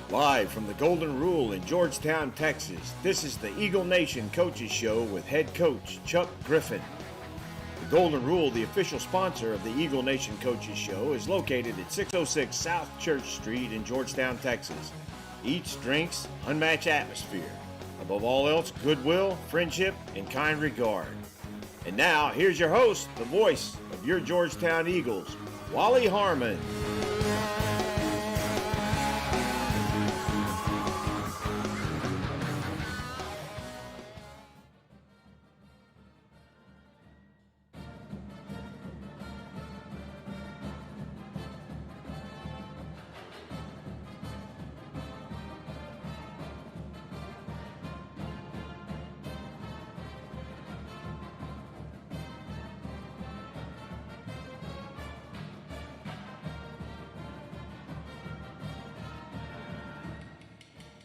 Live from the Golden Rule in Georgetown, Texas, this is the Eagle Nation Coaches Show with head coach Chuck Griffin. The Golden Rule, the official sponsor of the Eagle Nation Coaches Show, is located at 606 South Church Street in Georgetown, Texas. Eats, drinks, unmatched atmosphere. Above all else, goodwill, friendship, and kind regard. And now, here's your host, the voice of your Georgetown Eagles, Wally Harmon.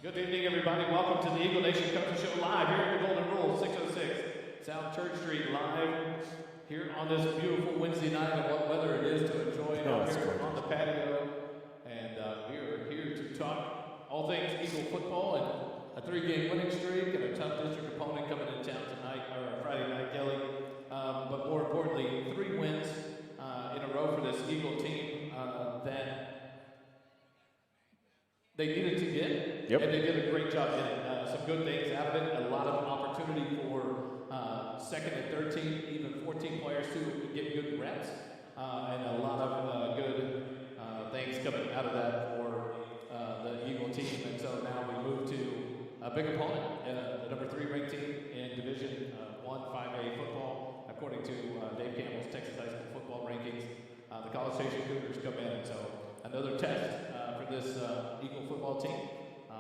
Good evening, everybody. Welcome to the Eagle Nation Coaches Show live here at the Golden Rule, 606 South Church Street, live here on this beautiful Wednesday night, and what weather it is to enjoy it out here on the patio. And we are here to talk all things Eagle football and a 3-game winning streak and a tough district opponent coming in town tonight, or Friday night, Kelly. But more importantly, 3 wins in a row for this Eagle team that they needed to get, and they did a great job getting some good things out of it. A lot of opportunity for second and third team, even 14 players to get good reps, and a lot of good things coming out of that for the Eagle team. And so now we move to a big opponent, the number 3 ranked team in Division 1 5A football, according to Dave Campbell's Texas High School football rankings. The College Station Cougars come in, and so another test for this Eagle football team,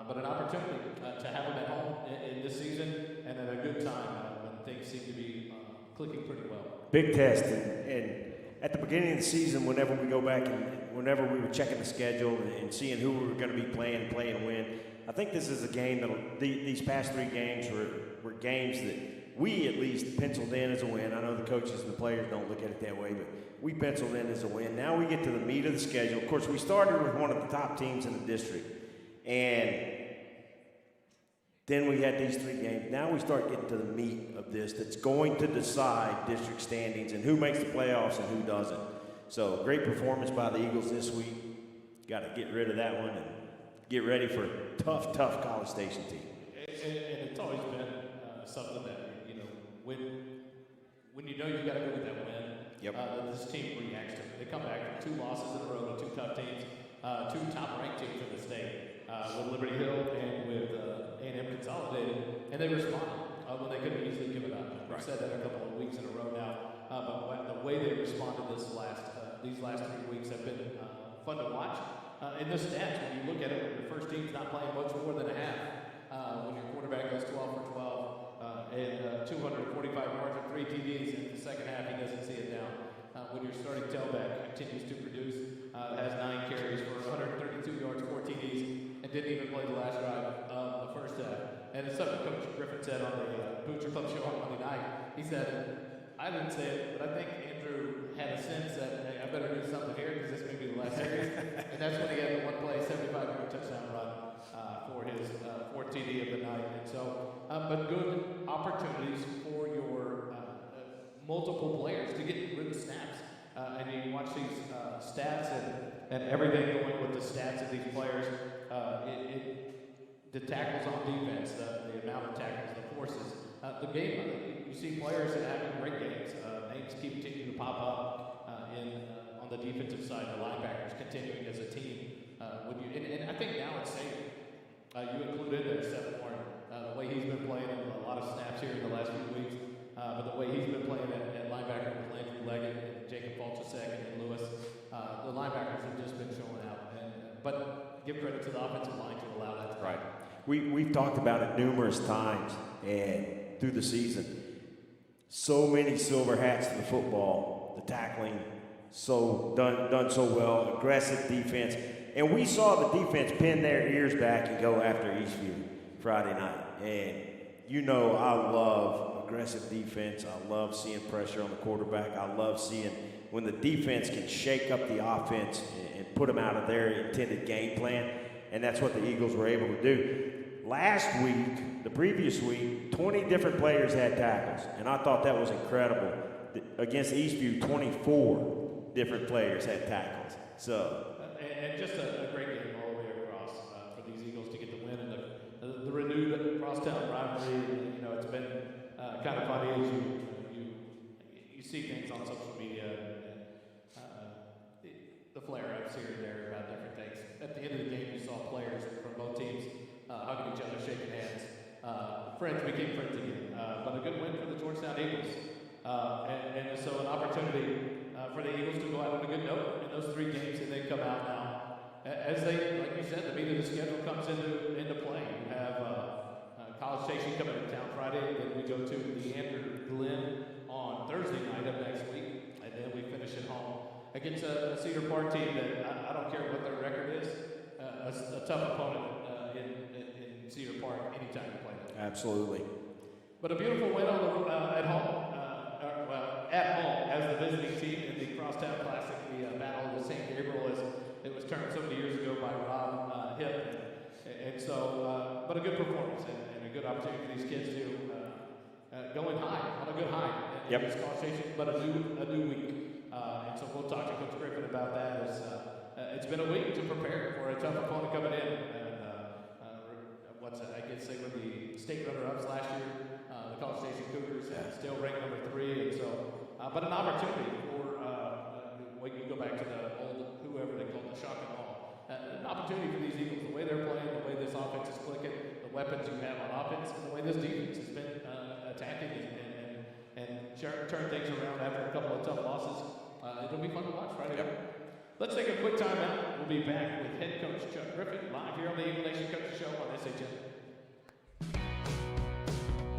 but an opportunity to have them at home in this season and at a good time when things seem to be clicking pretty well. Big test, and at the beginning of the season, whenever we go back and whenever we were checking the schedule and seeing who we were going to be playing and win, I think this is a game that these past 3 games were games that we at least penciled in as a win. I know the coaches and the players don't look at it that way, but we penciled in as a win. Now we get to the meat of the schedule. Of course, we started with one of the top teams in the district, and then we had these 3 games. Now we start getting to the meat of this that's going to decide district standings and who makes the playoffs and who doesn't. So great performance by the Eagles this week. Got to get rid of that one and get ready for a tough College Station team. And it's always been something that, when you know you got to go with that win, this team reacts to it. They come back from 2 losses in a row to 2 tough teams, 2 top-ranked teams in the state, with Liberty Hill and with A&M Consolidated, and they responded when they could have easily given up. We've said that a couple of weeks in a row now, but the way they responded these last 3 weeks have been fun to watch. In the stats, when you look at it, when your first team's not playing much more than a half, when your quarterback goes 12 for 12, and 245 yards and 3 TDs in the second half, he doesn't see it down. When your starting tailback continues to produce, has 9 carries for 132 yards, 4 TDs, and didn't even play the last drive of the first half. And it's something Coach Griffin said on the Boocher Club show on Monday night. He said, I didn't say it, but I think Andrew had a sense that, hey, I And that's when he had the one play, 75-yard touchdown run for his fourth TD of the night. And so, but good opportunities for your multiple players to get good snaps. And you watch these stats and everything going with the stats of these players. The tackles on defense, the amount of tackles, the forces, the game. You see players that have great games. Names keep continuing to pop up on the defensive side. The linebackers continuing as a team. And I think now it's safe. You included there Seth Warren, the way he's been playing a lot of snaps here in the last few weeks. But the way he's been playing at linebacker with Landry Leggett and Jacob Falchasek and Lewis, the linebackers have just been showing out. But give credit to the offensive line to allow that to happen. Right. We've talked about it numerous times and through the season. So many silver hats to the football, the tackling, so done so well, aggressive defense. And we saw the defense pin their ears back and go after Eastview Friday night. And you know I love aggressive defense. I love seeing pressure on the quarterback. I love seeing when the defense can shake up the offense and put them out of their intended game plan. And that's what the Eagles were able to do. Last week, the previous week, 20 different players had tackles. And I thought that was incredible. Against Eastview, 24 different players had tackles. So. And just a great game all the way across for these Eagles to get the win and the renewed crosstown rivalry. You know, it's been kind of funny as you see things on social media and the flare-ups here and there about different things. At the end of the game, you saw players from both teams hugging each other, shaking hands. Friends became friends again. But a good win for the Georgetown Eagles. And so an opportunity for the Eagles to go out on a good note in those three games, and they come out now. As they, like you said, the meat of the schedule comes into play. You have College Station coming to town Friday, then we go to Leander Glen on Thursday night of next week, and then we finish at home against a Cedar Park team that I don't care what their record is, a tough opponent in Cedar Park anytime you play them. Absolutely. But a beautiful win at home. At home as the visiting team in the Crosstown Classic, the Battle of St. Gabriel, as it was termed so many years ago by Rob Hipp. And so, but a good performance and a good opportunity for these kids to going high, on a good high in this College Station, but a new week. And so we'll talk to Coach Griffin about that. As it's been a week to prepare for a tough opponent coming in. And I guess they were the state runner-ups last year. The College Station Cougars still ranked number 3, and so, but an opportunity for when you go back to the old whoever they call the shock and awe, an opportunity for these Eagles, the way they're playing, the way this offense is clicking, the weapons you have on offense, and the way this defense has been attacking and turn things around after a couple of tough losses. It'll be fun to watch Friday night. Let's take a quick time out. We'll be back with head coach Chuck Griffin live here on the Eagle Nation Coaches Show on SHN.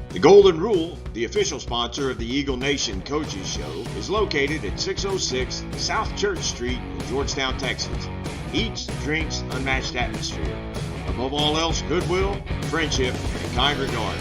The Golden Rule, the official sponsor of the Eagle Nation Coaches Show, is located at 606 South Church Street in Georgetown, Texas. Eats, drinks, unmatched atmosphere. Above all else, goodwill, friendship, and kind regard.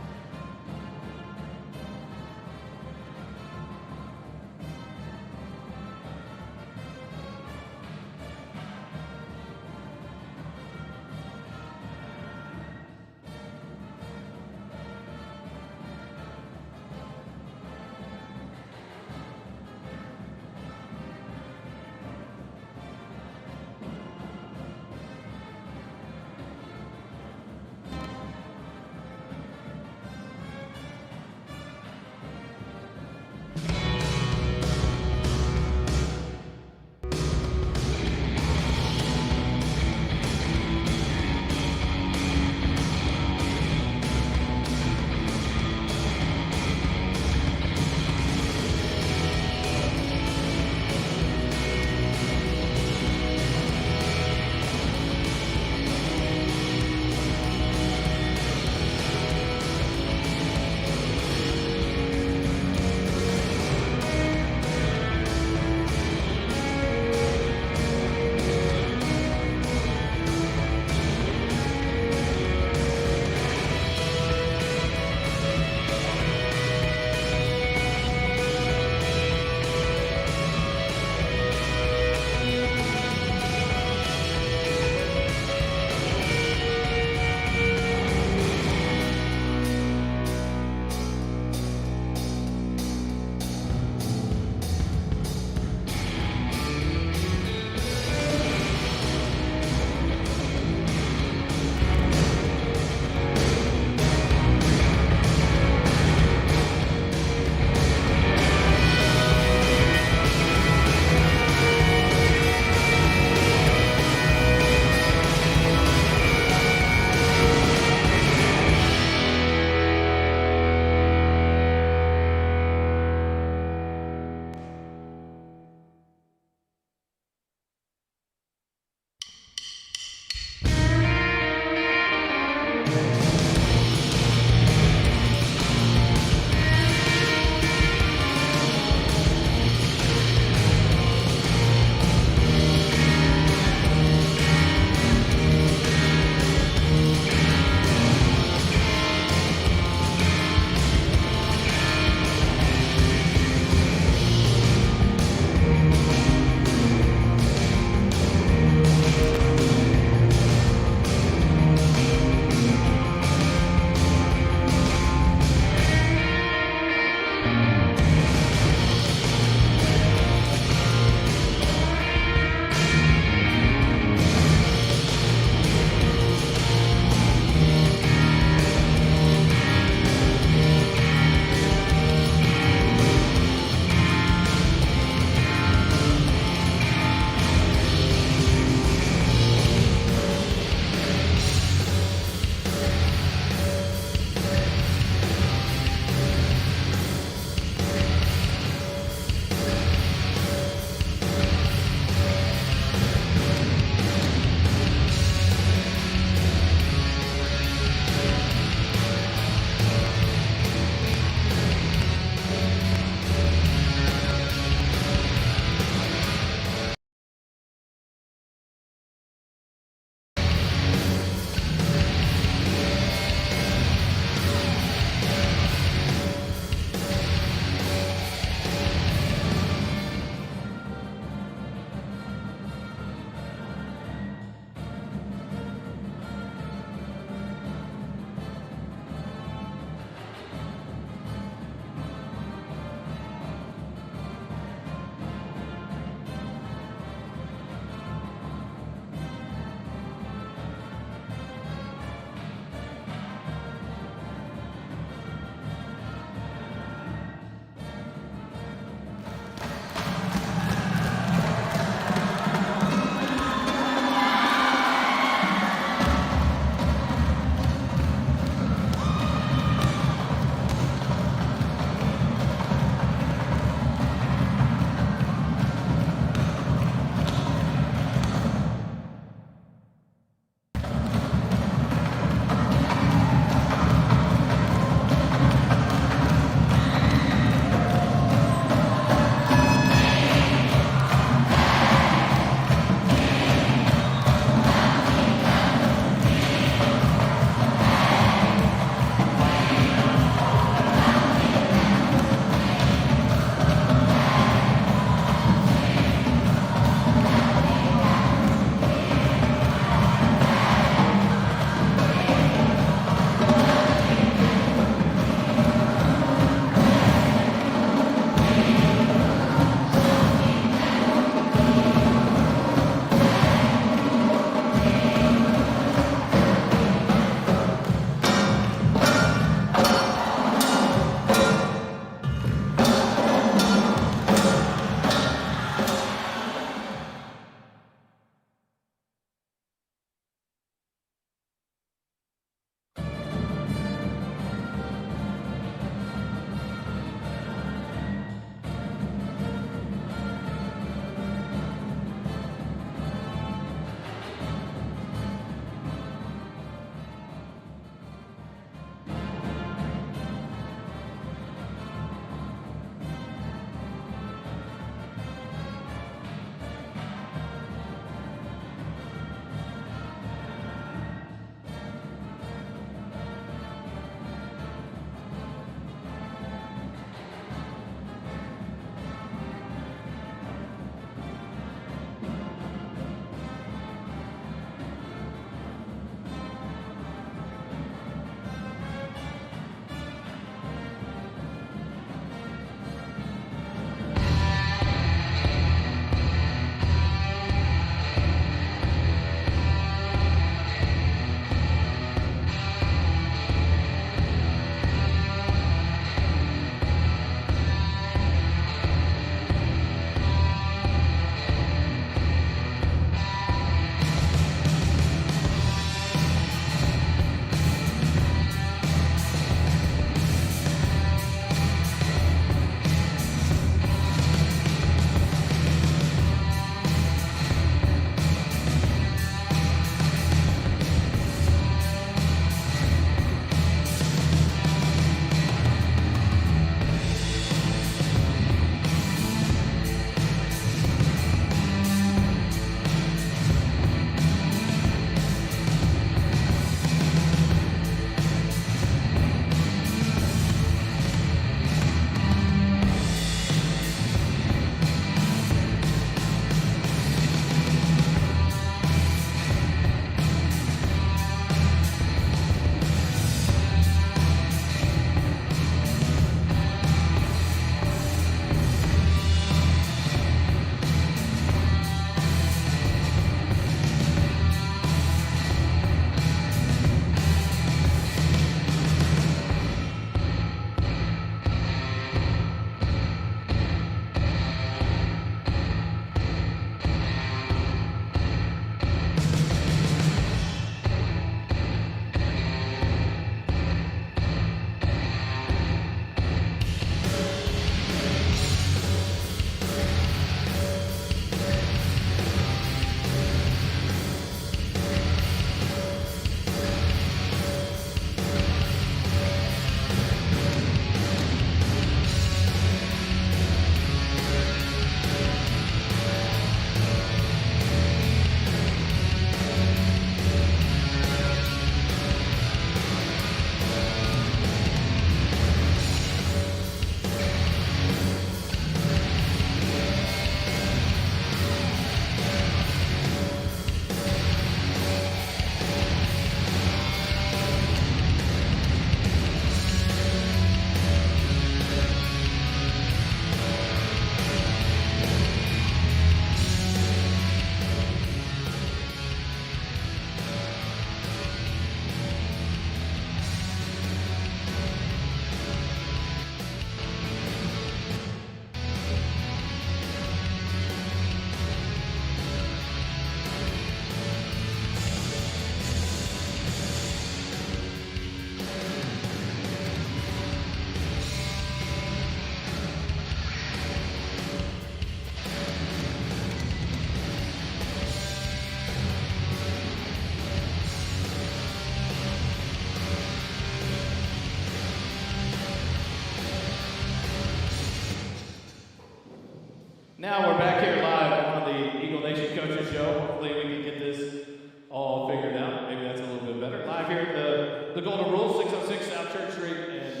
Now we're back here live on the Eagle Nation Coaches Show. Hopefully we can get this all figured out. Maybe that's a little bit better. Live here at the Golden Rule, 606 South Church Street. And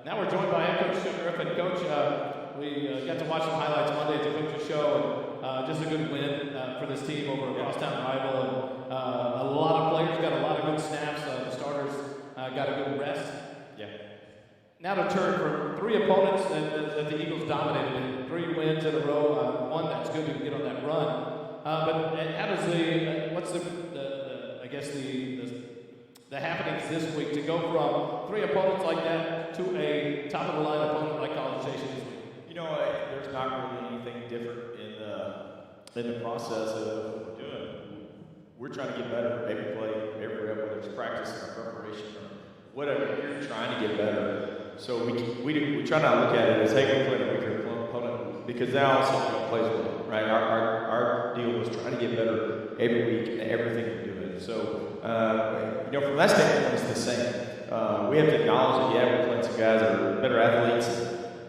now we're joined by head coach Griffin. Coach, we got to watch some highlights Monday at the Coaches Show. And just a good win for this team over a crosstown rival. And a lot of players got a lot of good snaps. The starters got a good rest. Yeah. Now to turn for three opponents that the Eagles dominated in 3 wins in a row. One that's good to get on that run. But how does what's I guess the happenings this week to go from 3 opponents like that to a top of the line opponent like College Station this week? You know, there's not really anything different in the process of what we're doing. We're trying to get better every play, every rep, whether it's practice or preparation or whatever. We're trying to get better. So we try not to look at it as, hey, we're playing a weaker opponent, because that also plays well, right? Our deal was trying to get better every week in everything we're doing. So, you know, from that standpoint, it's the same. We have to acknowledge that, yeah, we're playing some guys that are better athletes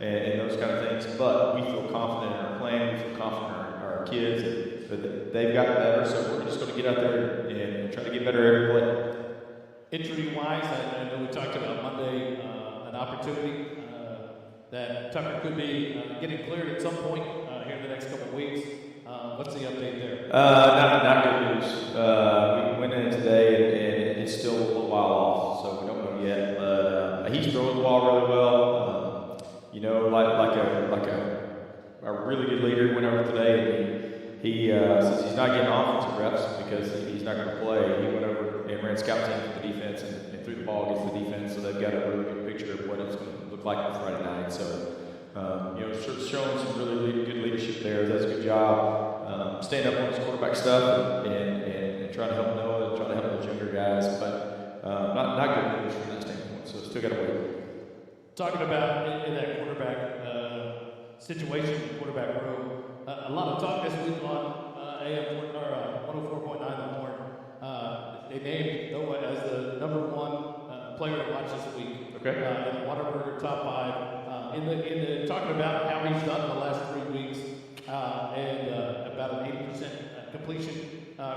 and those kind of things, but we feel confident in our plan, we feel confident in our kids, that they've gotten better, so we're just going to get out there and try to get better every play. Injury-wise, I know we talked about Monday, an opportunity that Tucker could be getting cleared at some point here in the next couple of weeks. What's the update there? Not good news. We went in today and it's still a little while off, so we don't know yet. But he's throwing the ball really well. You know, like a really good leader went over today, and he since he's not getting offensive reps because he's not going to play, he went over and ran scout team for the defense and threw the ball against the defense, so they've got a really good picture of what it's going to look like on Friday night. So, you know, showing some really good leadership there. Does a good job staying up on his quarterback stuff and trying to help Noah and trying to help those younger guys. But not good news from that standpoint. So still got to wait. Talking about in that quarterback situation, quarterback room, a lot of talk this week on AM 104.9 The Horn. They named Noah as the #1 player to watch this week. Okay. In the Whataburger top 5. In the talking about how he's done the last 3 weeks and about an 80% completion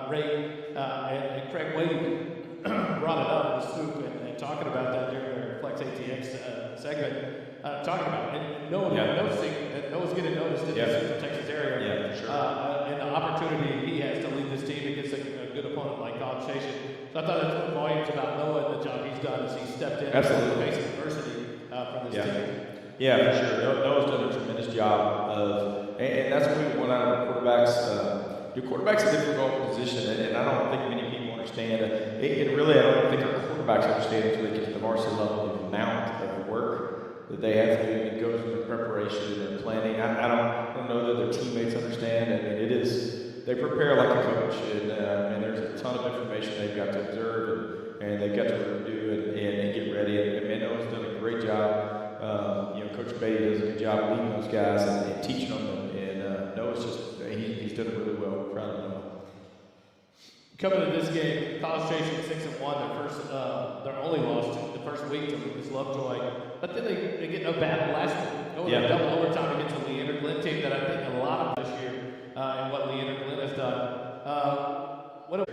rate. And Craig Wade brought it up in the scoop and talking about that during their Flex ATX segment. Talking about it, and noticing that Noah's getting noticed in the Central Texas area. Yeah, for sure. And the opportunity he has to lead this team against a good opponent like College Station. So I thought that spoke volumes about Noah and the job he's done as he stepped in and faced adversity from this team. Yeah, for sure. Noah's done a tremendous job of, and that's what we want out of our quarterbacks. Your quarterback's a difficult position, and I don't think many people understand. It really, I don't think our quarterbacks understand until they get to the varsity level the amount of work that they have to do. It goes into preparation and planning. I don't know that their teammates understand. I mean, they prepare like a coach, and there's a ton of information they've got to observe and they've got to do and get ready. And Noah's done a great job. You know, Coach Beatty does a good job leading those guys and teaching them. And Noah's just he's done it really well. Proud of Noah. Coming to this game, College Station 6-1, their only loss the first week to Lucas Lovejoy. But then they get no battle last week. Going to double overtime against the Leander Glenn team that I think a lot of this year and what Leander Glenn has done.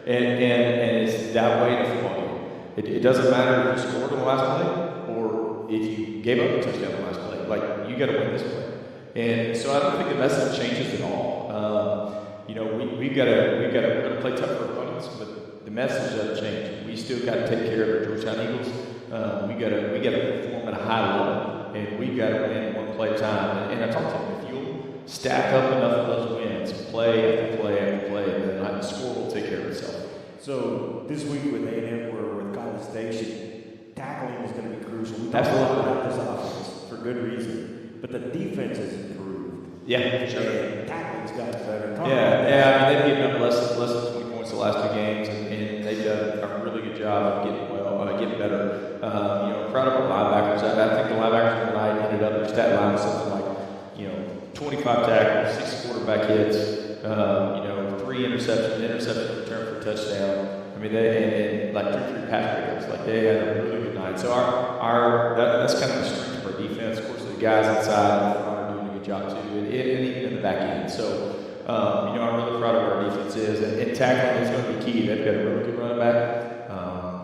And it's that way in a football game. It doesn't matter if you scored on the last play or if you gave up a touchdown on the last play. Like, you got to win this play. And so I don't think the message changes at all. You know, we're going to play tough for opponents, but the message doesn't change. We still got to take care of our Georgetown Eagles. We got to perform at a high level, and we got to win one play at a time. And I talked to him, if you'll stack up enough of those wins, play after play after play, then the score will take care of itself. So this week with A&M, we're with College Station, tackling is going to be crucial. We Absolutely. talk about this offense for good reason, but the defense has improved. Yeah, sure. And tackling's gotten better. I mean, they've given up less than 20 points the last 2 games, and they've done a really good job of getting better. You know, proud of our linebackers. I think the linebackers tonight ended up their stat line was something like, 25 tackles, 6 quarterback hits, 3 interceptions returned for a touchdown. I mean, they like 3 pass breakups. Like, they had a really good night. So that's kind of the strength of our defense. Of course, the guys inside are doing a good good job too, and even in the back end. So, I'm really proud of where our defense is, and tackling is going to be key. They've got a really good running back.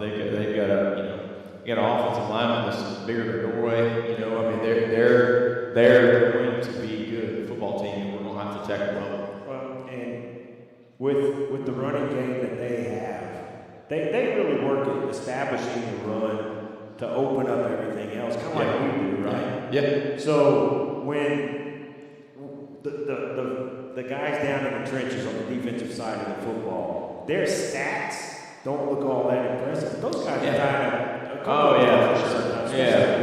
They've got an offensive lineman that's bigger than Norway. They're going to be a good football team, and we're going to have to tackle well. Well, and with the running game that they have, they really work at establishing the run to open up everything else, kind of like we do, right? Yeah. So when the guys down in the trenches on the defensive side of the football, their stats don't look all that impressive. Those guys are kind of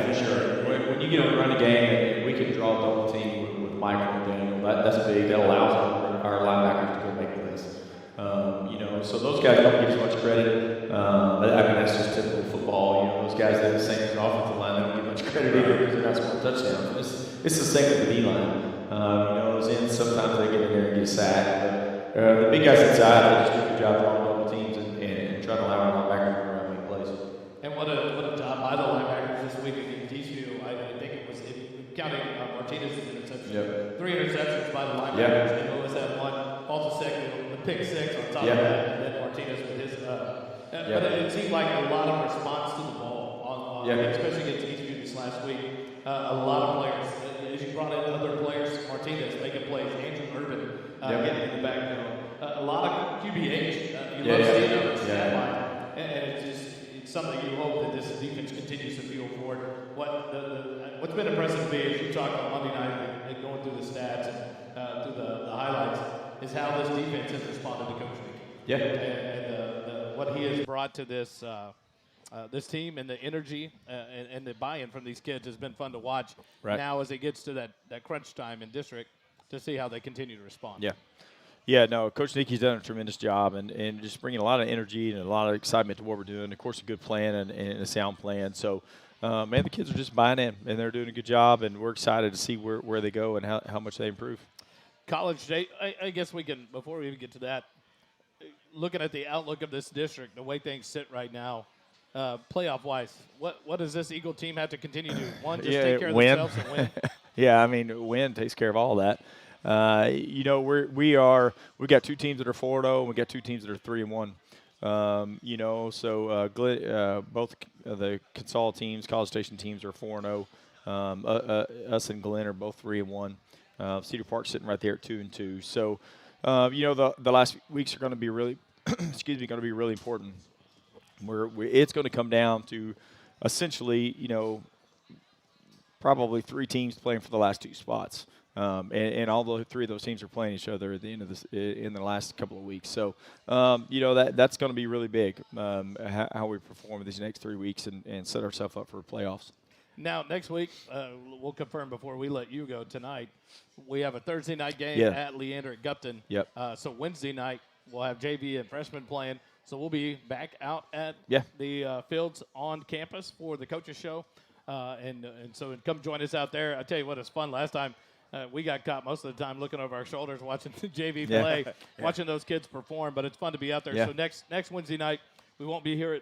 for sure. When you get on the running game and we can draw a double team with Michael and Daniel, that's big. That allows our linebackers to go make plays. So those guys don't get as much credit. That's just typical football. Those guys that are the same as an offensive line, they don't get much credit either because they're not scoring touchdowns. It's the same with the D line. Those ends, sometimes they get in there and get sacked. But the big guys inside, they just do a good job throwing double teams and trying to allow our linebackers to run around and make plays. And what a job by the linebackers this week against TCU. I think it was, counting Martinez's interceptions, 3 interceptions by the linebackers. And Lewis had 1, false second, the pick 6 on top of that, and then Martinez with his. But it seemed like a lot of response to the ball, especially against TCU this last week. A lot of players. As you brought in other players, Martinez making plays, Andrew Urban getting in the backfield. A lot of QBH. You love seeing them stat line. And it's something you hope that this defense continues to fuel forward. What's been impressive to me as you talk on Monday night and going through the stats and through the highlights is how this defense has responded to Coach Nick. Yeah. And what he has brought to this this team and the energy and the buy-in from these kids has been fun to watch. Right. Now as it gets to that crunch time in district to see how they continue to respond. Yeah. Yeah, no, Coach Nicky's done a tremendous job and just bringing a lot of energy and a lot of excitement to what we're doing. Of course, a good plan and a sound plan. So, man, the kids are just buying in, and they're doing a good job, and we're excited to see where they go and how much they improve. College State, I guess we can, before we even get to that, looking at the outlook of this district, the way things sit right now, playoff-wise, what does this Eagle team have to continue to do? One, just take care of themselves and win. Yeah, I mean, win takes care of all that. We got 2 teams that are 4-0, and we got 2 teams that are 3-1. Both the Consol teams, College Station teams are 4-0. Us and Glenn are both 3-1. Cedar Park's sitting right there at 2-2. So, the last weeks are going to be really, going to be really important. It's going to come down to essentially, probably 3 teams playing for the last 2 spots. And all the 3 of those teams are playing each other at the end of this in the last couple of weeks. So, that's going to be really big, how we perform these next 3 weeks and set ourselves up for playoffs. Now, next week, we'll confirm before we let you go tonight, we have a Thursday night game at Leander at Gupton. Yep. So Wednesday night, we'll have JV and freshmen playing. So we'll be back out at the fields on campus for the coaches show. And so come join us out there. I tell you what, it's fun. Last time, we got caught most of the time looking over our shoulders watching the JV play, watching those kids perform. But it's fun to be out there. Yeah. So next Wednesday night, we won't be here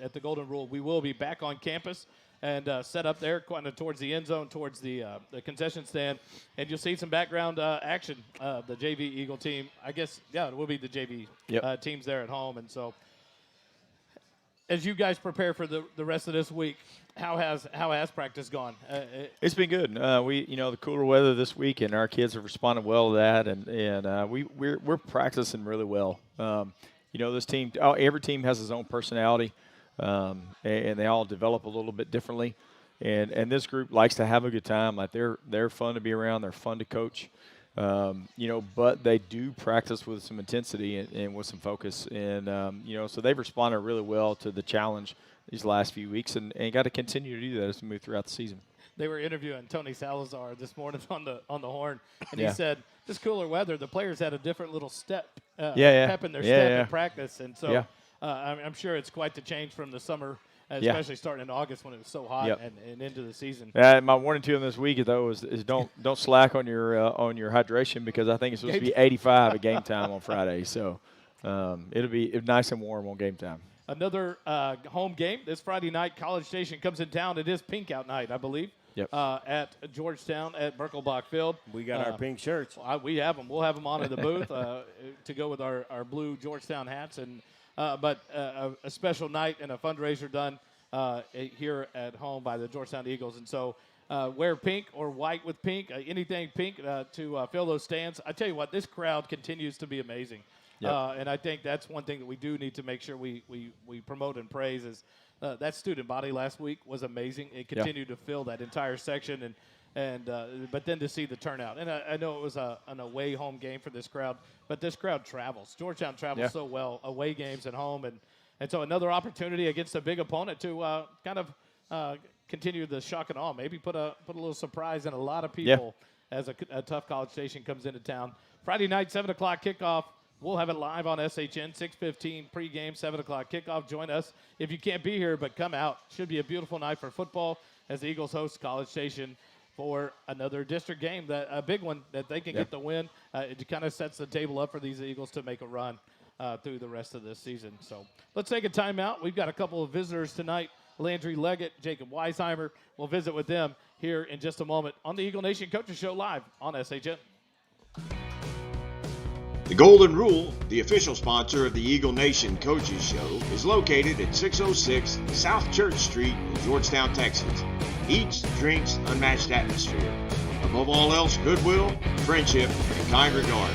at the Golden Rule. We will be back on campus and set up there kind of towards the end zone, towards the concession stand. And you'll see some background action. The JV Eagle team, I guess, it will be the JV teams there at home. And so as you guys prepare for the rest of this week, how has practice gone? It's been good. The cooler weather this week, and our kids have responded well to that, and we're practicing really well. This team, every team has its own personality, and they all develop a little bit differently. And this group likes to have a good time. Like they're fun to be around. They're fun to coach. But they do practice with some intensity and with some focus. And, so they've responded really well to the challenge these last few weeks and got to continue to do that as we move throughout the season. They were interviewing Tony Salazar this morning on the horn, and he said, this cooler weather, the players had a different little step, pep in their step in practice. And so I'm sure it's quite the change from the summer, especially starting in August when it was so hot and into the season. My warning to them this week, though, is don't slack on your hydration, because I think it's supposed to be 85 at game time on Friday. So it'll be nice and warm on game time. Another home game this Friday night. College Station comes in town. It is pink out night, I believe. at Georgetown at Birkelbach Field. We got our pink shirts. We have them. We'll have them on in the booth to go with our blue Georgetown hats. And but a special night and a fundraiser done here at home by the Georgetown Eagles. And so wear pink or white with pink, anything pink to fill those stands. I tell you what, this crowd continues to be amazing. And I think that's one thing that we do need to make sure we promote and praise is that student body last week was amazing. It continued to fill that entire section, but then to see the turnout. And I know it was an away home game for this crowd, but this crowd travels. Georgetown travels so well, away games and home. And so another opportunity against a big opponent to kind of continue the shock and awe, maybe put a little surprise in a lot of people as a tough College Station comes into town. Friday night, 7 o'clock kickoff. We'll have it live on SHN, 6:15 pregame, 7 o'clock kickoff. Join us if you can't be here, but come out. Should be a beautiful night for football as the Eagles host College Station for another district game, a big one that they can get the win. It kind of sets the table up for these Eagles to make a run through the rest of this season. So let's take a timeout. We've got a couple of visitors tonight, Landry Leggett, Jacob Weisheimer. We'll visit with them here in just a moment on the Eagle Nation Coaches Show live on SHN. The Golden Rule, the official sponsor of the Eagle Nation Coaches Show, is located at 606 South Church Street in Georgetown, Texas. Eats, drinks, unmatched atmosphere. Above all else, goodwill, friendship, and kind regard.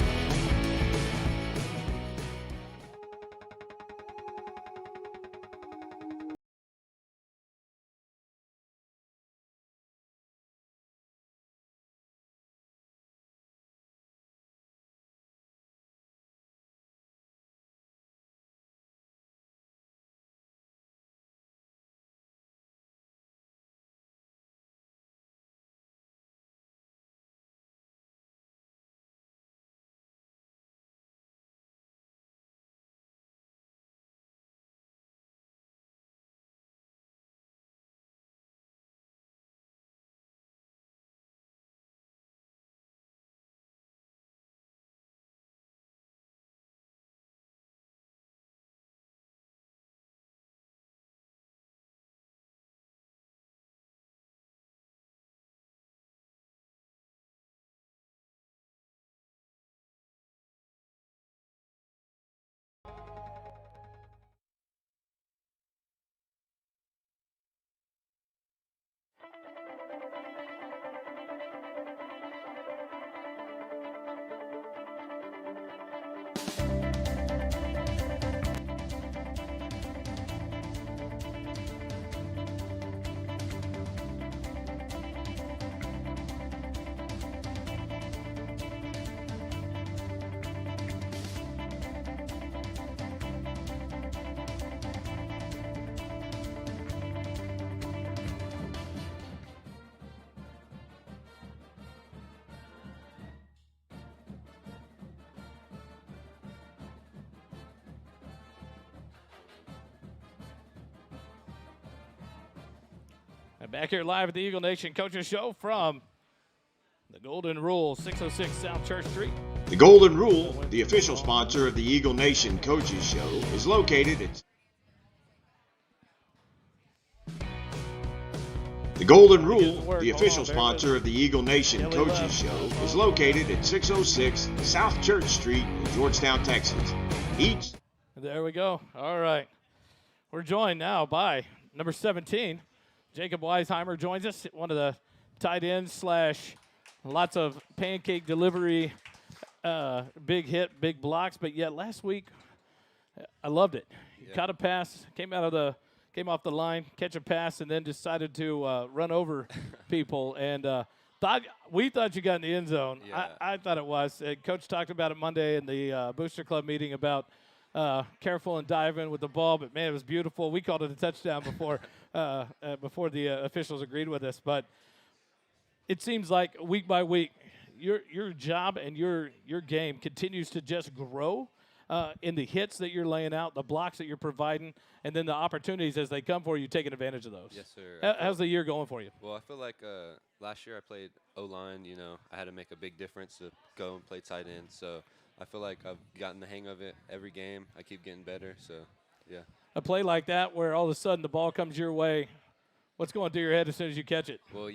And back here live at the Eagle Nation Coaches Show from the Golden Rule, 606 South Church Street. The Golden Rule, the official sponsor of the Eagle Nation Coaches Show, is located at The Golden Rule, the official sponsor of the Eagle Nation Coaches Show, is located at 606 South Church Street in Georgetown, Texas. There we go. All right. We're joined now by number 17. Jacob Weisheimer joins us, one of the tight ends / lots of pancake delivery, big hit, big blocks. But yet last week, I loved it. He caught a pass, came off the line, catch a pass, and then decided to run over people. And we thought you got in the end zone. Yeah. I thought it was. Coach talked about it Monday in the Booster Club meeting about careful and dive in with the ball, but man, it was beautiful. We called it a touchdown before the officials agreed with us. But it seems like week by week, your job and your game continues to just grow in the hits that you're laying out, the blocks that you're providing, and then the opportunities as they come for you, taking advantage of those. Yes, sir. How's the year going for you? Well, I feel like last year I played O-line. You know, I had to make a big difference to go and play tight end. So I feel like I've gotten the hang of it every game. I keep getting better. So, yeah. A play like that where all of a sudden the ball comes your way, What's going through your head as soon as you catch it? Well,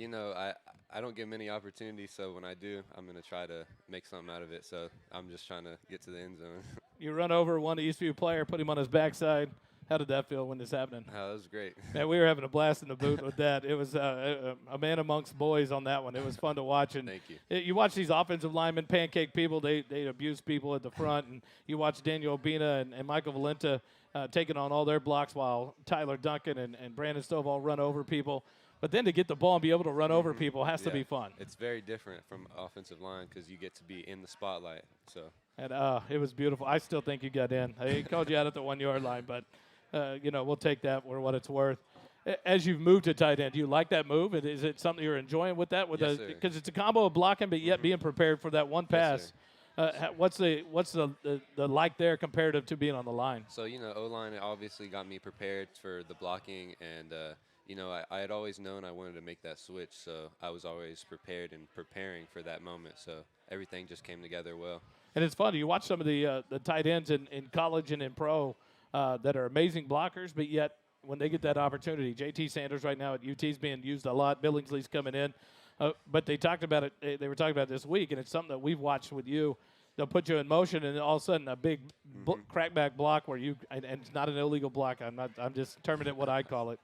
I don't get many opportunities, so when I do, I'm going to try to make something out of it. So I'm just trying to get to the end zone. You run over one Eastview player, put him on his backside. How did that feel when this happened? Oh, that was great. Man, we were having a blast in the booth with that. It was a man amongst boys on that one. It was fun to watch. And Thank you. You watch these offensive linemen pancake people. They abuse people at the front. And you watch Daniel Obina and Michael Valenta taking on all their blocks while Tyler Duncan and Brandon Stovall run over people. But then to get the ball and be able to run over people has to be fun. It's very different from offensive line because you get to be in the spotlight. So. And it was beautiful. I still think you got in. He called you out at the 1 yard line, but we'll take that for what it's worth. As you've moved to tight end, do you like that move? Is it something you're enjoying with that? Yes, Because it's a combo of blocking, but yet being prepared for that one pass. What's the like there comparative to being on the line? So O-line obviously got me prepared for the blocking, and I had always known I wanted to make that switch, so I was always prepared and preparing for that moment. So everything just came together well. And it's fun. You watch some of the tight ends in college and in pro that are amazing blockers, but yet when they get that opportunity, J.T. Sanders right now at UT is being used a lot. Billingsley's coming in. But they talked about it. They were talking about it this week, and it's something that we've watched with you. They'll put you in motion, and all of a sudden a big crackback block where you and it's not an illegal block. I'm just determining what I call it.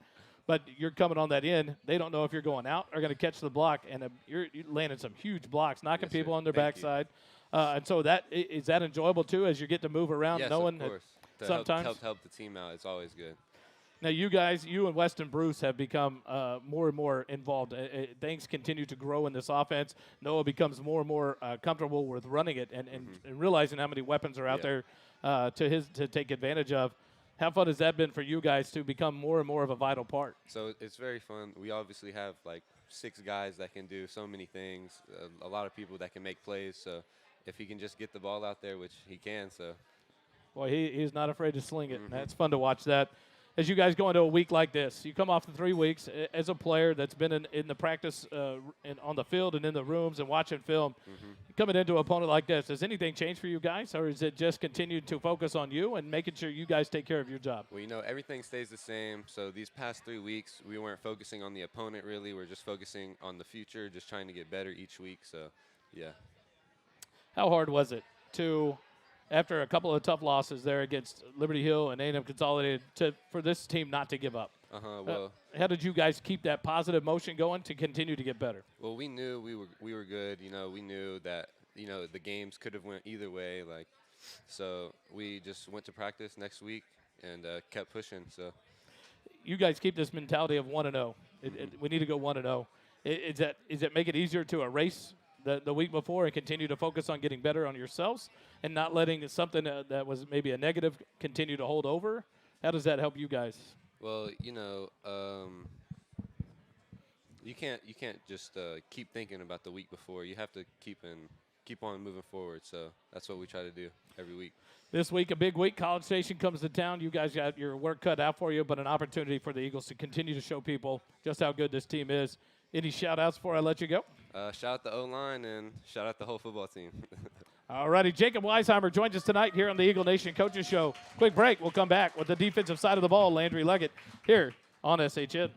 But you're coming on that end. They don't know if you're going out or going to catch the block, and you're landing some huge blocks, knocking people on their backside. And so is that enjoyable too as you get to move around, yes, knowing of course. that sometimes help the team out. It's always good. Now, you and Weston Bruce have become more and more involved. Things continue to grow in this offense. Noah becomes more and more comfortable with running it and realizing how many weapons are out there to take advantage of. How fun has that been for you guys to become more and more of a vital part? So it's very fun. We obviously have like 6 guys that can do so many things, a lot of people that can make plays. So if he can just get the ball out there, which he can, so. Boy, he's not afraid to sling it. That's fun to watch that. As you guys go into a week like this, you come off the 3 weeks as a player that's been in the practice on the field and in the rooms and watching film. Coming into an opponent like this, has anything changed for you guys, or is it just continued to focus on you and making sure you guys take care of your job? Well, everything stays the same. So these past 3 weeks, we weren't focusing on the opponent really. We're just focusing on the future, just trying to get better each week. So, yeah. How hard was it to, after a couple of tough losses there against Liberty Hill and A&M Consolidated, for this team not to give up? Well, how did you guys keep that positive motion going to continue to get better? Well, we knew we were good. We knew that the games could have went either way. So we just went to practice next week and kept pushing. So you guys keep this mentality of 1-0. We need to go 1-0. Is it make it easier to erase the week before and continue to focus on getting better on yourselves and not letting something that was maybe a negative continue to hold over? How does that help you guys? Well, you can't just keep thinking about the week before. You have to keep on moving forward. So that's what we try to do every week. This week, a big week. College Station comes to town. You guys got your work cut out for you, but an opportunity for the Eagles to continue to show people just how good this team is. Any shout-outs before I let you go? Shout out the O-line and shout out the whole football team. All righty, Jacob Weisheimer joins us tonight here on the Eagle Nation Coaches Show. Quick break. We'll come back with the defensive side of the ball, Landry Leggett, here on SHN.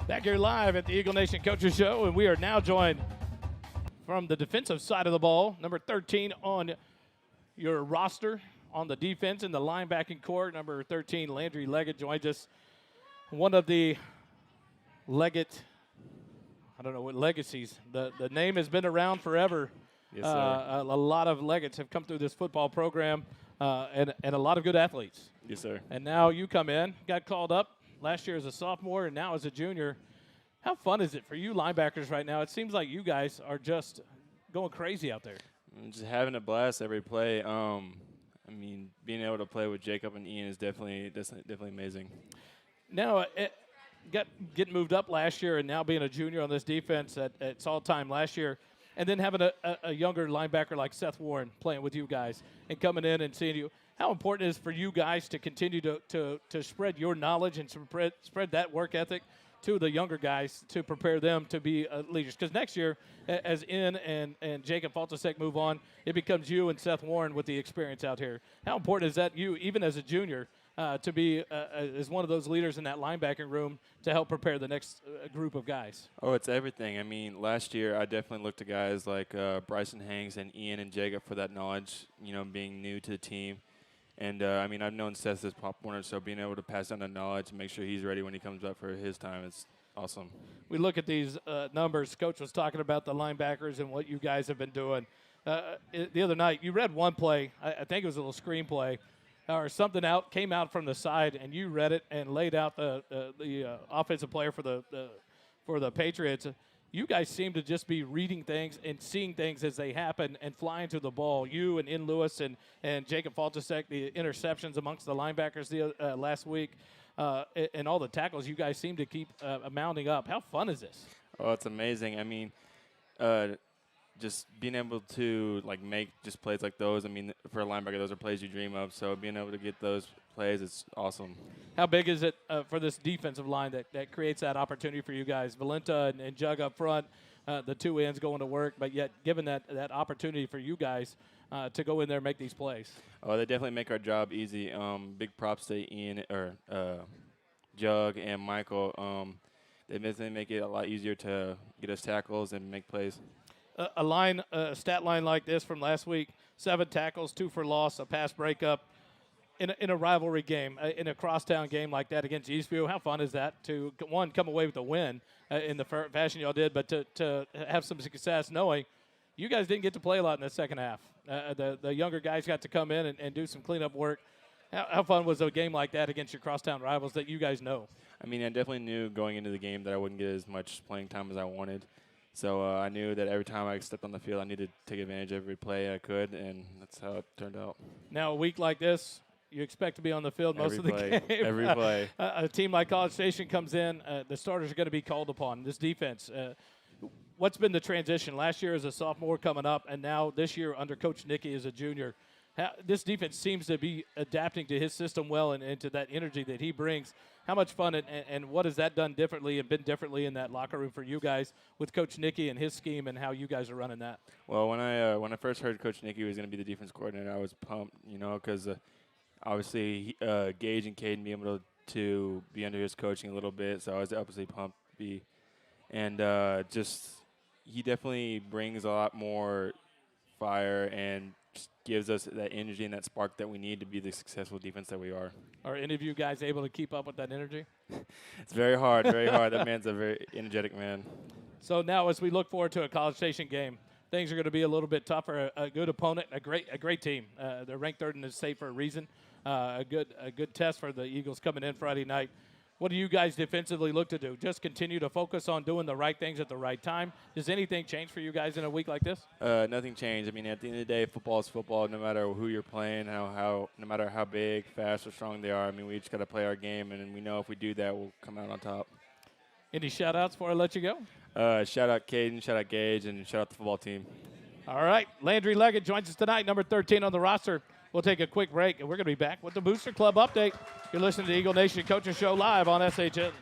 Back here live at the Eagle Nation Coaches Show, and we are now joined from the defensive side of the ball, number 13 on your roster on the defense in the linebacking core. Number 13, Landry Leggett, joins us. One of the Leggett, I don't know what legacies. The name has been around forever. Yes, sir. A lot of Leggets have come through this football program, and a lot of good athletes. Yes, sir. And now you come in, got called up last year as a sophomore and now as a junior. How fun is it for you linebackers right now? It seems like you guys are just going crazy out there. I'm just having a blast every play. I mean, being able to play with Jacob and Ian is definitely amazing. Now, getting moved up last year and now being a junior on this defense at all-time last year, and then having a younger linebacker like Seth Warren playing with you guys and coming in and seeing you. How important is it for you guys to continue to spread your knowledge and spread that work ethic to the younger guys to prepare them to be leaders? Because next year, as Ian and Jacob Faltasek move on, it becomes you and Seth Warren with the experience out here. How important is that you, even as a junior, to be as one of those leaders in that linebacking room to help prepare the next group of guys? Oh, it's everything. I mean, last year I definitely looked to guys like Bryson Hanks and Ian and Jacob for that knowledge, being new to the team. And, I mean, I've known Seth as Pop Warner, so being able to pass down the knowledge and make sure he's ready when he comes up for his time is awesome. We look at these numbers. Coach was talking about the linebackers and what you guys have been doing. The other night, you read one play. I think it was a little screenplay or something came out from the side, and you read it and laid out the offensive player for the Patriots. You guys seem to just be reading things and seeing things as they happen and flying to the ball. You and In Lewis and Jacob Faltasek, the interceptions amongst the linebackers last week, and all the tackles you guys seem to keep mounting up. How fun is this? Oh, it's amazing. I mean, just being able to, make just plays like those, I mean, for a linebacker, those are plays you dream of. So being able to get those plays, it's awesome. How big is it for this defensive line that creates that opportunity for you guys? Valenta and Jug up front, the two ends going to work, but yet given that opportunity for you guys to go in there and make these plays. Oh, they definitely make our job easy. Big props to Ian or Jug and Michael. They definitely make it a lot easier to get us tackles and make plays. A stat line like this from last week: 7 tackles, 2 for loss, a pass breakup. In a rivalry game, in a crosstown game like that against Eastview, how fun is that to, one, come away with a win in the fashion y'all did, but to have some success knowing you guys didn't get to play a lot in the second half. The younger guys got to come in and do some cleanup work. How fun was a game like that against your crosstown rivals that you guys know? I mean, I definitely knew going into the game that I wouldn't get as much playing time as I wanted. So I knew that every time I stepped on the field, I needed to take advantage of every play I could, and that's how it turned out. Now, a week like this, you expect to be on the field most of the game. Every play. A team like College Station comes in, the starters are going to be called upon. This defense, what's been the transition? Last year as a sophomore coming up, and now this year under Coach Nicky as a junior. This defense seems to be adapting to his system well and to that energy that he brings. How much fun and what has that done differently and been differently in that locker room for you guys with Coach Nicky and his scheme and how you guys are running that? Well, when I first heard Coach Nicky was going to be the defense coordinator, I was pumped, because obviously Gage and Caden being able to be under his coaching a little bit, so I was obviously pumped to be. And he definitely brings a lot more fire and just gives us that energy and that spark that we need to be the successful defense that we are. Are any of you guys able to keep up with that energy? It's very hard, very hard. That man's a very energetic man. So now as we look forward to a College Station game, things are going to be a little bit tougher. A good opponent, a great team. They're ranked 3rd in the state for a reason. A good test for the Eagles coming in Friday night. What do you guys defensively look to do? Just continue to focus on doing the right things at the right time? Does anything change for you guys in a week like this? Nothing changed. I mean, at the end of the day, football is football. No matter who you're playing, no matter how big, fast, or strong they are. I mean, we just got to play our game, and we know if we do that, we'll come out on top. Any shout-outs before I let you go? Shout out Caden, shout out Gage, and shout out the football team. All right, Landry Leggett joins us tonight, number 13 on the roster. We'll take a quick break, and we're going to be back with the Booster Club update. You're listening to Eagle Nation Coaching Show live on SHN.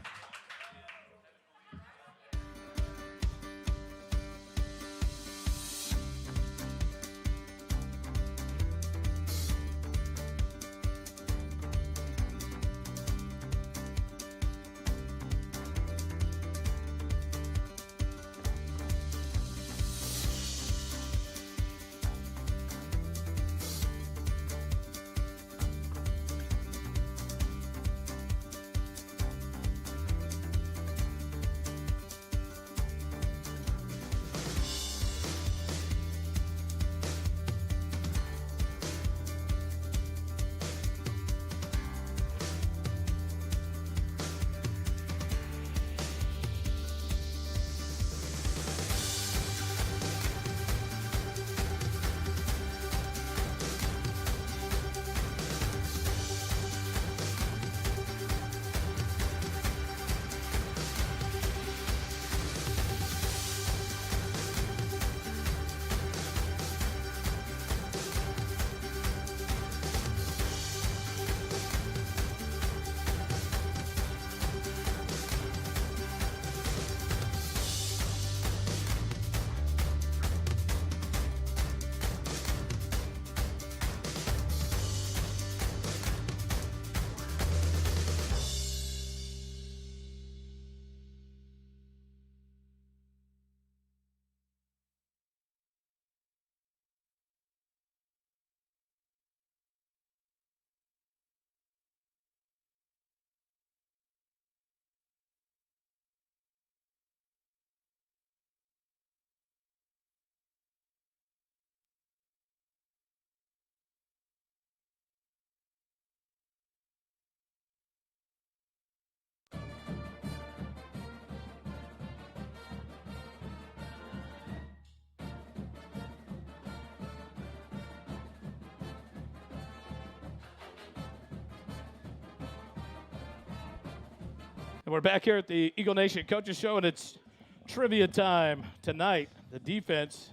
And we're back here at the Eagle Nation Coaches Show, and it's trivia time tonight. The defense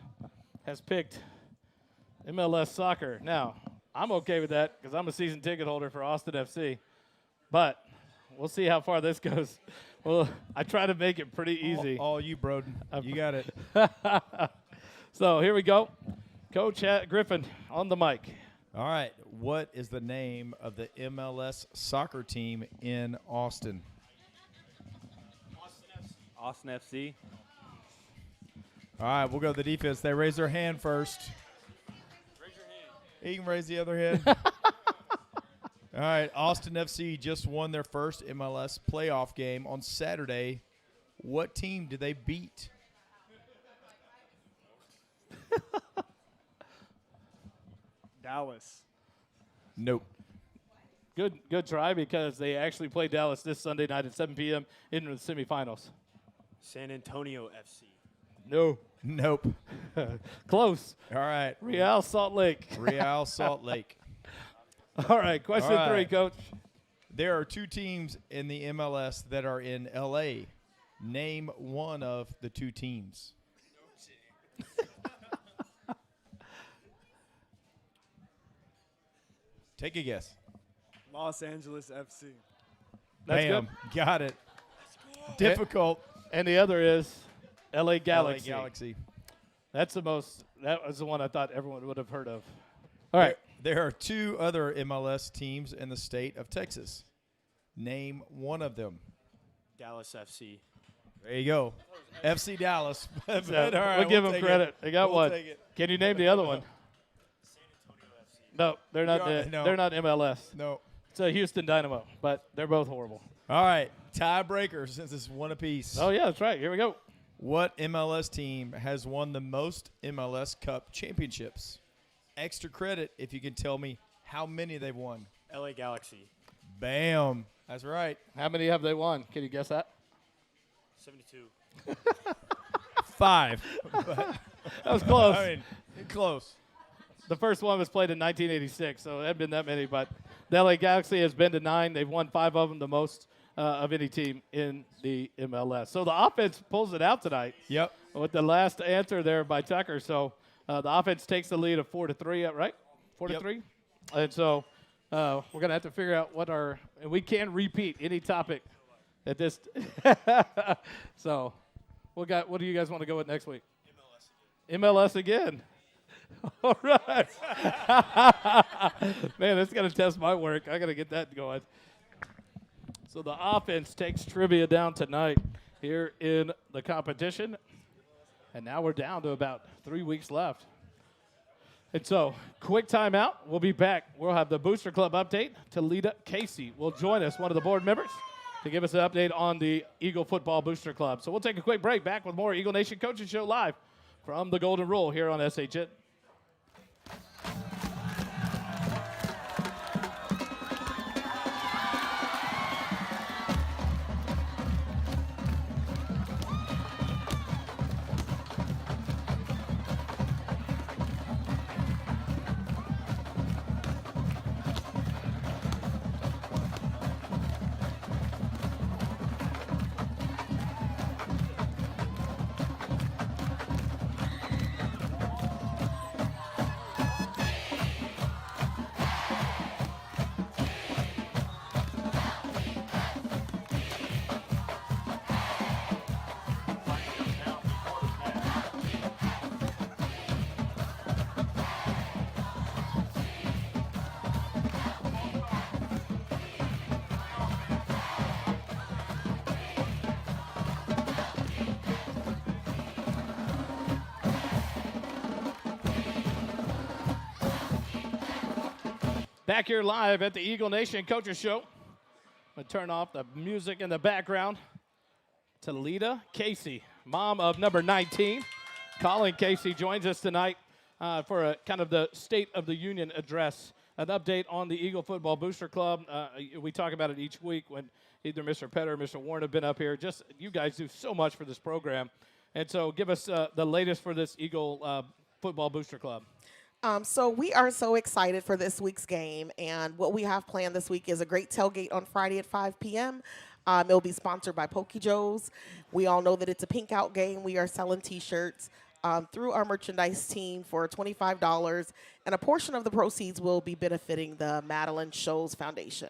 has picked MLS soccer. Now, I'm okay with that because I'm a season ticket holder for Austin FC. But we'll see how far this goes. Well, I try to make it pretty easy. All you, Broden. You got it. So here we go. Coach Griffin on the mic. All right. What is the name of the MLS soccer team in Austin? Austin FC. All right, we'll go to the defense. They raise their hand first. Raise your hand. You can raise the other hand. All right, Austin FC just won their first MLS playoff game on Saturday. What team did they beat? Dallas. Nope. Good try because they actually play Dallas this Sunday night at 7 p.m. in the semifinals. San Antonio FC. No. Nope. Close. All right. Real Salt Lake. Real Salt Lake. All right, question All right. 3, Coach. There are 2 teams in the MLS that are in L.A. Name one of the 2 teams. Take a guess. Los Angeles FC. That's Bam. good. Got it. Difficult. And the other is LA Galaxy. LA Galaxy. That was the one I thought everyone would have heard of. All right. There are 2 other MLS teams in the state of Texas. Name one of them. Dallas FC. There you go. FC Dallas. But So all right, we'll give them take credit. it. They got We'll one. take it. Can you name the other one? San Antonio FC. No, they're not. No. They're not MLS. No. It's a Houston Dynamo, but they're both horrible. All right. Tiebreaker since it's one apiece. Oh yeah, that's right. Here we go. What MLS team has won the most MLS Cup championships? Extra credit if you can tell me how many they've won. LA Galaxy. Bam. That's right. How many have they won? Can you guess that? 72. 5. That was close. I mean, close. The first one was played in 1986, so it hadn't been that many. But the LA Galaxy has been to 9. They've won 5 of them, the most of any team in the MLS. So the offense pulls it out tonight. Yep. With the last answer there by Tucker. So the offense takes the lead of 4-3, right? 4-3. And so we're going to have to figure out what and we can repeat any topic at this. So what do you guys want to go with next week? MLS again. All right. Man, that's going to test my work. I got to get that going. So the offense takes trivia down tonight here in the competition. And now we're down to about 3 weeks left. And so, quick timeout. We'll be back. We'll have the Booster Club update. Talita Casey will join us, one of the board members, to give us an update on the Eagle Football Booster Club. So we'll take a quick break. Back with more Eagle Nation Coaching Show live from the Golden Rule here on SHN. Back here live at the Eagle Nation Coaches Show. I'm going to turn off the music in the background. Talita Casey, mom of number 19. Colin Casey joins us tonight for a kind of the State of the Union address, an update on the Eagle Football Booster Club. We talk about it each week when either Mr. Petter or Mr. Warren have been up here. Just you guys do so much for this program. And so give us the latest for this Eagle Football Booster Club. So we are so excited for this week's game, and what we have planned this week is a great tailgate on Friday at 5 p.m. It'll be sponsored by Pokey Joe's. We all know that it's a pink out game. We are selling T-shirts through our merchandise team for $25, and a portion of the proceeds will be benefiting the Madeline Shows Foundation.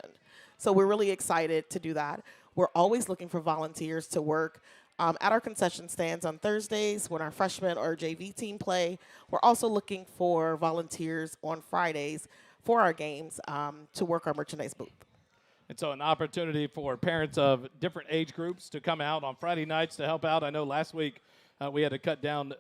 So we're really excited to do that. We're always looking for volunteers to work at our concession stands on Thursdays when our freshman or JV team play. We're also looking for volunteers on Fridays for our games to work our merchandise booth. And so an opportunity for parents of different age groups to come out on Friday nights to help out. I know last week we had to cut down,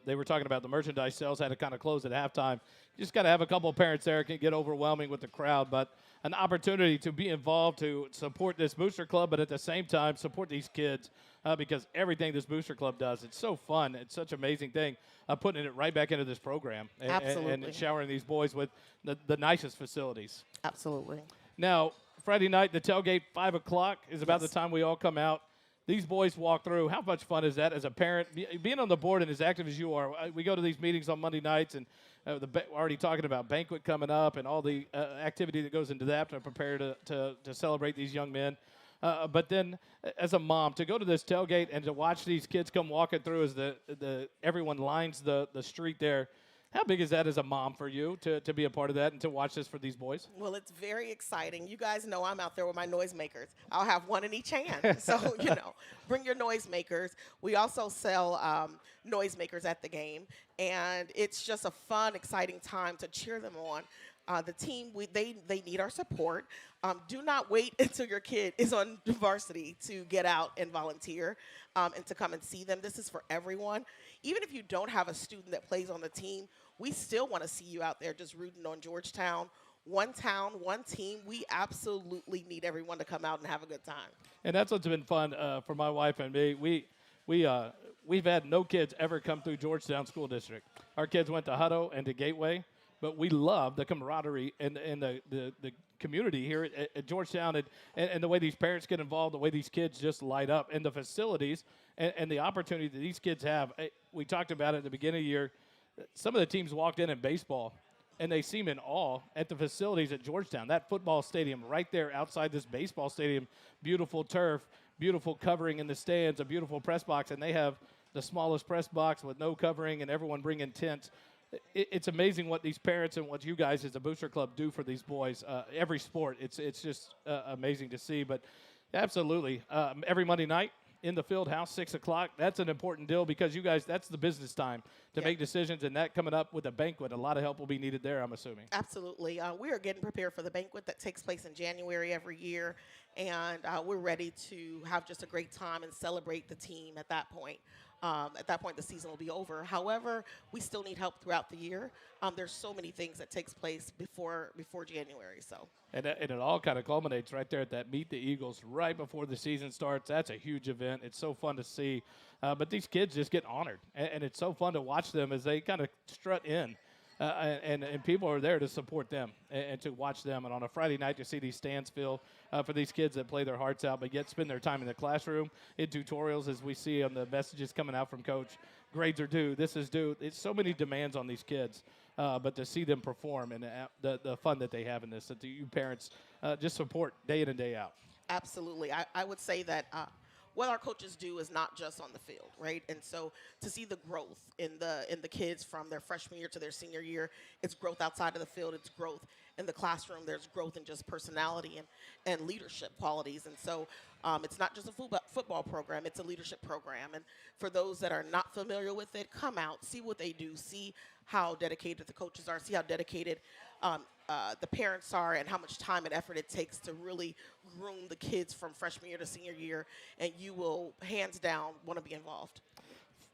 they were talking about the merchandise sales, had to kind of close at halftime. You just got to have a couple of parents there. It can get overwhelming with the crowd, but an opportunity to be involved, to support this booster club, but at the same time support these kids because everything this booster club does, it's so fun. It's such an amazing thing, putting it right back into this program and showering these boys with the nicest facilities. Absolutely. Now, Friday night, the tailgate, 5 o'clock is about the time we all come out. These boys walk through. How much fun is that as a parent? Being on the board and as active as you are, we go to these meetings on Monday nights, and we're already talking about banquet coming up and all the activity that goes into that to prepare to celebrate these young men. But then, as a mom, to go to this tailgate and to watch these kids come walking through as everyone lines the street there, how big is that as a mom for you to be a part of that and to watch this for these boys? Well, it's very exciting. You guys know I'm out there with my noisemakers. I'll have one in each hand. So, bring your noisemakers. We also sell noisemakers at the game. And it's just a fun, exciting time to cheer them on. The team, they need our support. Do not wait until your kid is on varsity to get out and volunteer and to come and see them. This is for everyone. Even if you don't have a student that plays on the team, we still want to see you out there just rooting on Georgetown. One town, one team. We absolutely need everyone to come out and have a good time. And that's what's been fun for my wife and me. We've had no kids ever come through Georgetown School District. Our kids went to Hutto and to Gateway. But we love the camaraderie and the community here at Georgetown and the way these parents get involved, the way these kids just light up, and the facilities and the opportunity that these kids have. We talked about it at the beginning of the year. Some of the teams walked in baseball, and they seem in awe at the facilities at Georgetown. That football stadium right there outside this baseball stadium, beautiful turf, beautiful covering in the stands, a beautiful press box, and they have the smallest press box with no covering and everyone bringing tents. It's amazing what these parents and what you guys as a booster club do for these boys. Every sport, it's just amazing to see. But absolutely, every Monday night in the field house, 6 o'clock, that's an important deal because you guys, that's the business time to make decisions. And that coming up with a banquet, a lot of help will be needed there, I'm assuming. Absolutely. We are getting prepared for the banquet that takes place in January every year. And we're ready to have just a great time and celebrate the team at that point. At that point, the season will be over. However, we still need help throughout the year. There's so many things that takes place before January. So. And it all kind of culminates right there at that Meet the Eagles right before the season starts. That's a huge event. It's so fun to see. But these kids just get honored. And it's so fun to watch them as they kind of strut in. And people are there to support them and to watch them. And on a Friday night to see these stands fill for these kids that play their hearts out but yet spend their time in the classroom, in tutorials, as we see on the messages coming out from Coach. Grades are due. This is due. It's so many demands on these kids. But to see them perform and the fun that they have in this, that you parents just support day in and day out. Absolutely. I would say that what our coaches do is not just on the field, right? And so to see the growth in the kids from their freshman year to their senior year, it's growth outside of the field, it's growth in the classroom, there's growth in just personality and leadership qualities. And so it's not just a football program, it's a leadership program. And for those that are not familiar with it, come out, see what they do, see how dedicated the coaches are, see how dedicated the parents are, and how much time and effort it takes to really groom the kids from freshman year to senior year, and you will, hands down, want to be involved.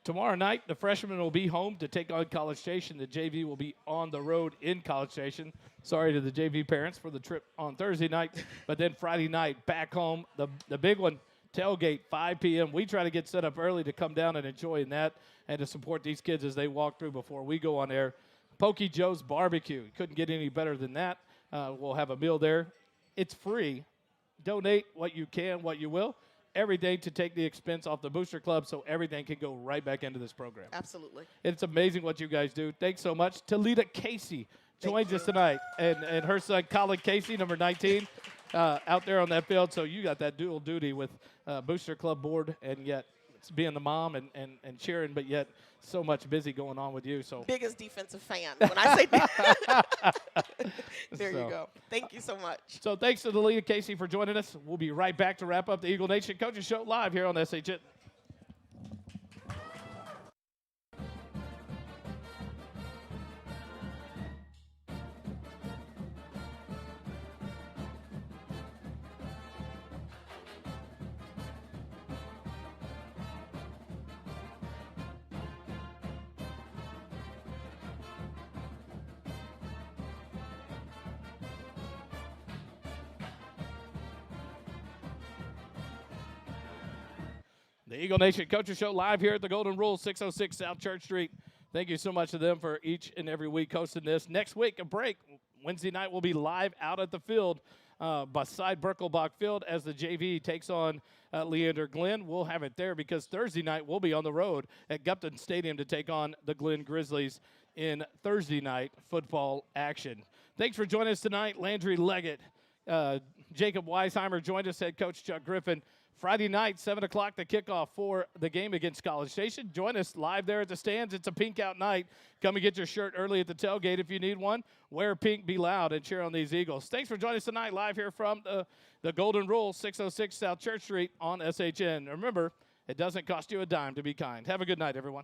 Tomorrow night, the freshmen will be home to take on College Station. The JV will be on the road in College Station. Sorry to the JV parents for the trip on Thursday night, but then Friday night, back home, the big one, tailgate, 5 p.m. We try to get set up early to come down and enjoy that and to support these kids as they walk through before we go on air. Pokey Joe's Barbecue. Couldn't get any better than that. We'll have a meal there. It's free. Donate what you can, what you will. Every day to take the expense off the Booster Club so everything can go right back into this program. Absolutely. It's amazing what you guys do. Thanks so much. Talita Casey joins us tonight. And her son, Colin Casey, number 19. out there on that field. So you got that dual duty with Booster Club board and yet it's being the mom and cheering, but yet so much busy going on with you. So biggest defensive fan when I say there you go. Thank you so much. So thanks to Delia Casey for joining us. We'll be right back to wrap up the Eagle Nation Coaches Show live here on SHN. The Eagle Nation Coaches Show live here at the Golden Rule, 606 South Church Street. Thank you so much to them for each and every week hosting this. Next week, a break. Wednesday night, we'll be live out at the field beside Birkelbach Field as the JV takes on Leander Glenn. We'll have it there because Thursday night, we'll be on the road at Gupton Stadium to take on the Glenn Grizzlies in Thursday night football action. Thanks for joining us tonight. Landry Leggett, Jacob Weisheimer joined us, head coach Chuck Griffin. Friday night, 7 o'clock, the kickoff for the game against College Station. Join us live there at the stands. It's a pink out night. Come and get your shirt early at the tailgate if you need one. Wear pink, be loud, and cheer on these Eagles. Thanks for joining us tonight live here from the Golden Rule, 606 South Church Street on SHN. Remember, it doesn't cost you a dime to be kind. Have a good night, everyone.